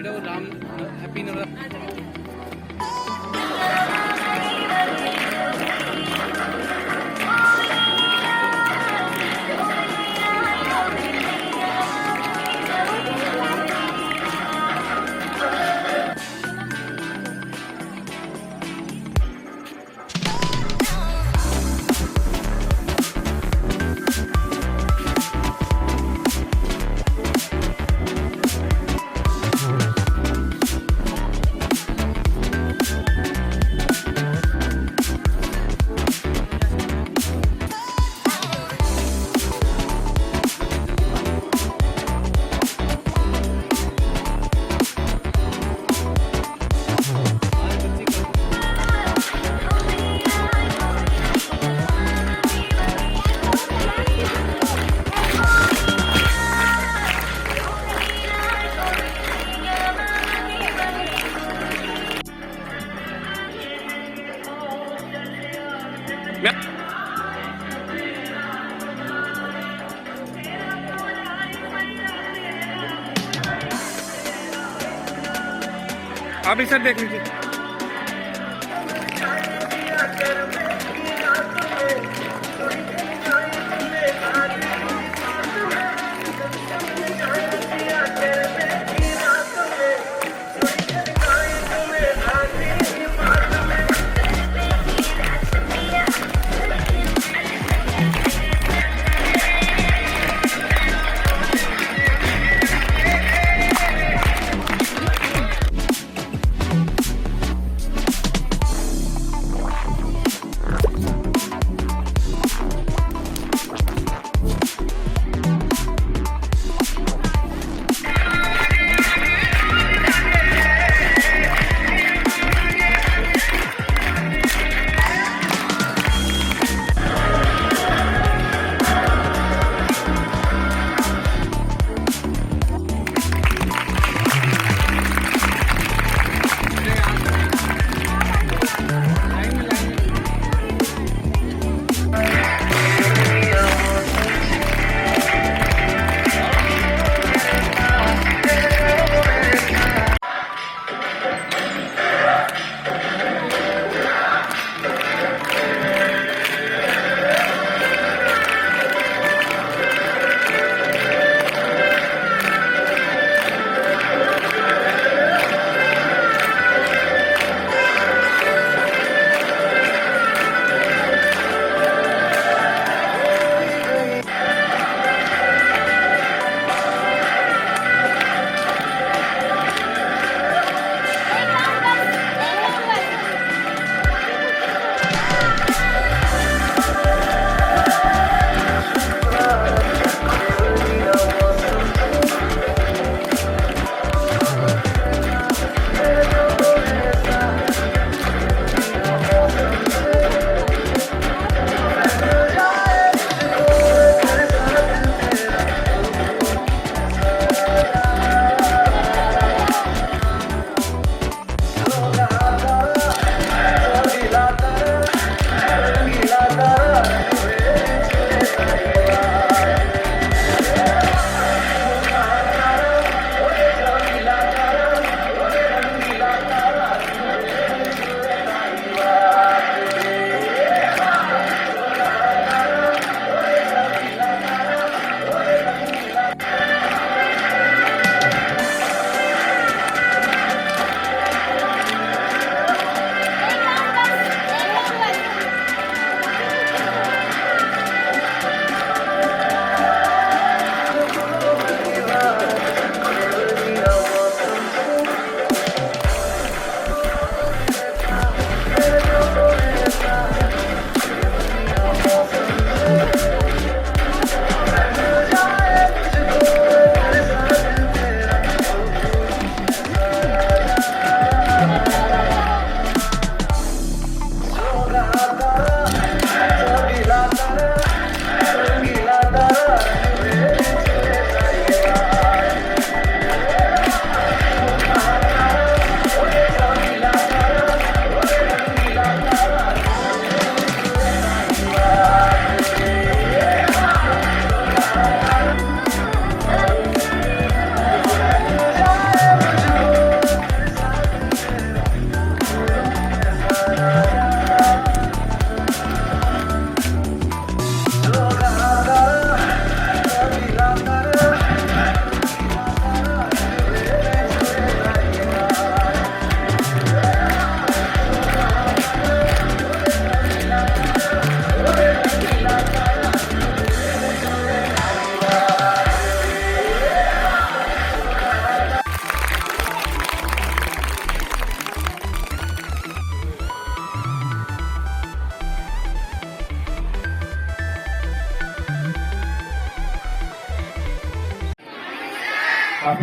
Hello Ram, happy Navratra. आप इस side देख लीजिए।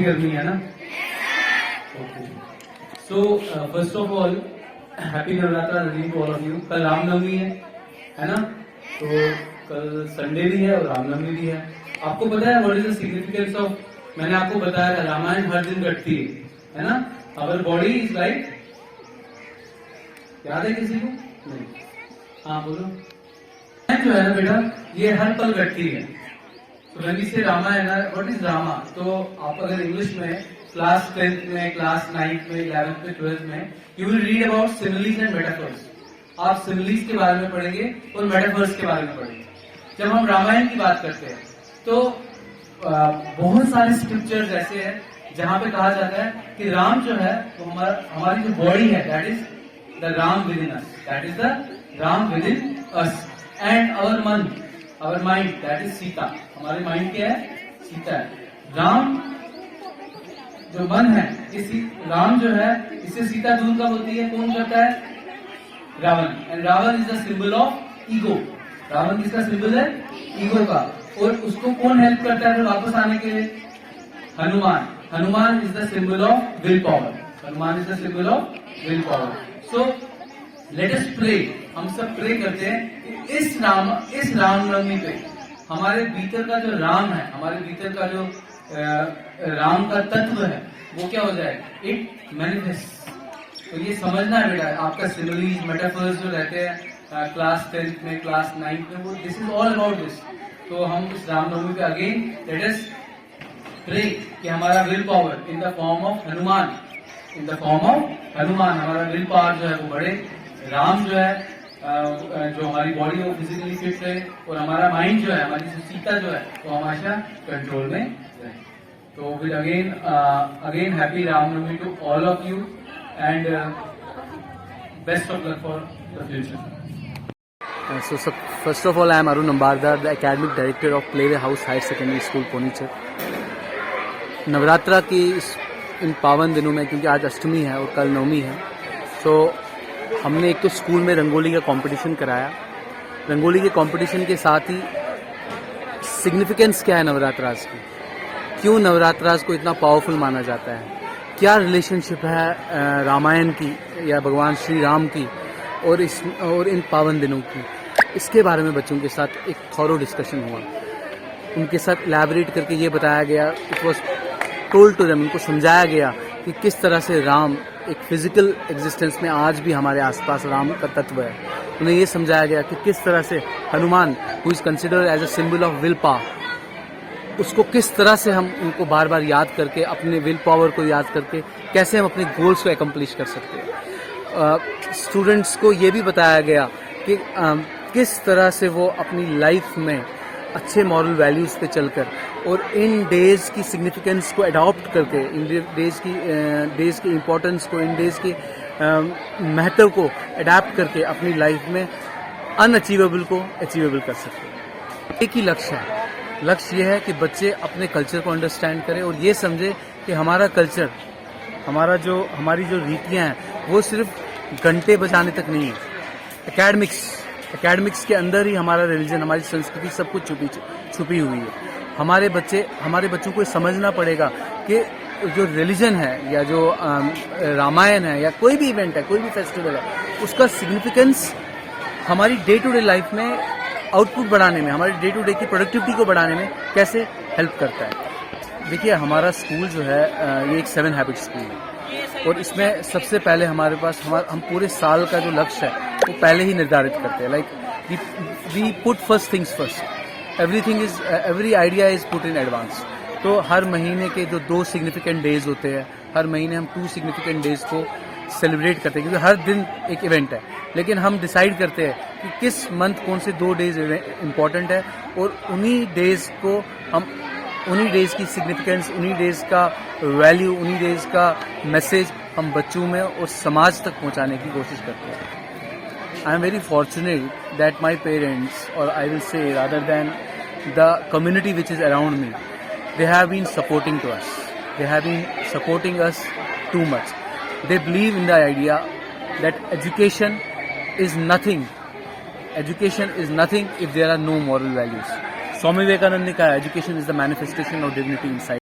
माफी करनी है ना? Okay. So first of all happy Navratra to all of you. कल रामनवमी है ना? तो कल संडे भी है और रामनवमी भी है। आपको पता है what is the significance of, मैंने आपको बताया था रामायण हर दिन घटती है ना? अवर बॉडी इज लाइक, याद है किसी को? नहीं। हाँ बोलो। जो है ना बेटा, ये हर पल घटती है। तो व्हेन वी से रामायण, व्हाट इज रामा? तो आप अगर इंग्लिश में क्लास 10th में, क्लास 9th में, 11th में, 12th में you will read about similes and metaphors. आप सिमिलीज के बारे में पढ़ेंगे और मेटाफर्स के बारे में पढ़ेंगे। जब हम रामायण की बात करते हैं तो बहुत सारे स्क्रिप्चर्स ऐसे हैं जहां पे कहा जाता है कि राम जो है वो हमारी जो बॉडी है, that is the Ram within us, that is the Ram within us. And our mind, that is Sita. हमारे माइंड क्या है? सीता है। राम जो मन है, राम जो है, इससे सीता दूर कब होती है? कौन करता है? Ravan. And Ravan is the symbol of ego. Ravan किसका सिंबल है? ईगो का। और उसको कौन हेल्प करता है वापस आने के लिए? Hanuman. Hanuman is the symbol of will power. Hanuman is the symbol of will power. So let us pray. हम सब प्रे करते हैं कि इस रामनवमी पे हमारे भीतर का जो राम है, हमारे भीतर का जो राम का तत्व है, वो क्या हो जाए? It manifest. तो ये समझना है बेटा, आपका सिमिलीज मेटाफर्स जो रहते हैं क्लास 10th में, क्लास 9th में, वो this is all about this. तो हम इस रामनवमी पे अगेन लेट अस प्रे कि हमारा will power in the form of Hanuman, in the form of Hanuman, हमारा विल पावर जो है वो बढ़े। राम जो है जो हमारी बॉडी वो फिजिकली फिट रहे, और हमारा माइंड जो है, हमारी सीता जो है वो हमेशा कंट्रोल में रहे। तो we'll again happy Ramnavami to all of you and best of luck for the future. So first of all, I am Arun Ambardar, the academic director of Playway House Higher Secondary School, Ponichar. Navratra की इन पावन दिनों में, क्योंकि आज अष्टमी है और कल नवमी है, तो हमने एक तो स्कूल में रंगोली का कंपटीशन कराया। रंगोली के कंपटीशन के साथ ही सिग्निफिकेंस क्या है नवरात्रास की, क्यों नवरात्रास को इतना पावरफुल माना जाता है, क्या रिलेशनशिप है रामायण की या भगवान श्री राम की और इन पावन दिनों की, इसके बारे में बच्चों के साथ एक थॉरो डिस्कशन हुआ। उनके साथ इलैबोरेट करके ये बताया गया, it was told to them, उनको समझाया गया कि किस तरह से राम एक फिजिकल एग्जिस्टेंस में आज भी हमारे आसपास राम का तत्व है। उन्हें ये समझाया गया कि किस तरह से Hanuman, who is considered as a symbol of will power, उसको किस तरह से हम उनको बार बार याद करके, अपने विल पावर को याद करके कैसे हम अपने गोल्स को एकम्प्लिश कर सकते हैं। स्टूडेंट्स को ये भी बताया गया कि किस तरह से वो अपनी लाइफ में अच्छे मॉरल वैल्यूज़ पे चलकर और इन डेज की सिग्निफिकेंस को अडॉप्ट करके, इन डेज की इम्पोर्टेंस को, इन डेज की महत्व को अडॉप्ट करके अपनी लाइफ में अनअचीवेबल को अचीवेबल कर सकते हैं। एक ही लक्ष्य है, लक्ष्य ये है कि बच्चे अपने कल्चर को अंडरस्टैंड करें और ये समझे कि हमारा कल्चर, हमारी जो रीतियाँ हैं वो सिर्फ घंटे बजाने तक नहीं है। एकेडमिक्स के अंदर ही हमारा रिलीजन, हमारी संस्कृति सब कुछ छुपी हुई है। हमारे बच्चों को समझना पड़ेगा कि जो रिलीजन है या जो रामायण है या कोई भी इवेंट है, कोई भी फेस्टिवल है, उसका सिग्निफिकेंस हमारी डे टू डे लाइफ में आउटपुट बढ़ाने में, हमारी डे टू डे की प्रोडक्टिविटी को बढ़ाने में कैसे हेल्प करता है। देखिए, हमारा स्कूल जो है ये एक 7 हैबिट स्कूल है और इसमें सबसे पहले हमारे पास हम पूरे साल का जो लक्ष्य है वो पहले ही निर्धारित करते हैं। Like we put first things first, every idea is put in advance. तो हर महीने के जो 2 सिग्निफिकेंट डेज होते हैं, हर महीने हम 2 सिग्निफिकेंट डेज को सेलिब्रेट करते हैं, क्योंकि हर दिन एक इवेंट है। लेकिन हम डिसाइड करते हैं कि किस मंथ कौन से 2 डेज इम्पॉर्टेंट है और उन्हीं डेज की सिग्निफिकेंस, उन्हीं डेज का वैल्यू, उन्हीं डेज का मैसेज हम बच्चों में और समाज तक पहुंचाने की कोशिश करते हैं। I am very fortunate that my parents, और I will say rather than the community which is around me, they have been supporting to us. They have been supporting us too much. They believe in the idea that education is nothing. Education is nothing if there are no moral values. Swami Vivekananda ने कहा, education is the manifestation of dignity inside.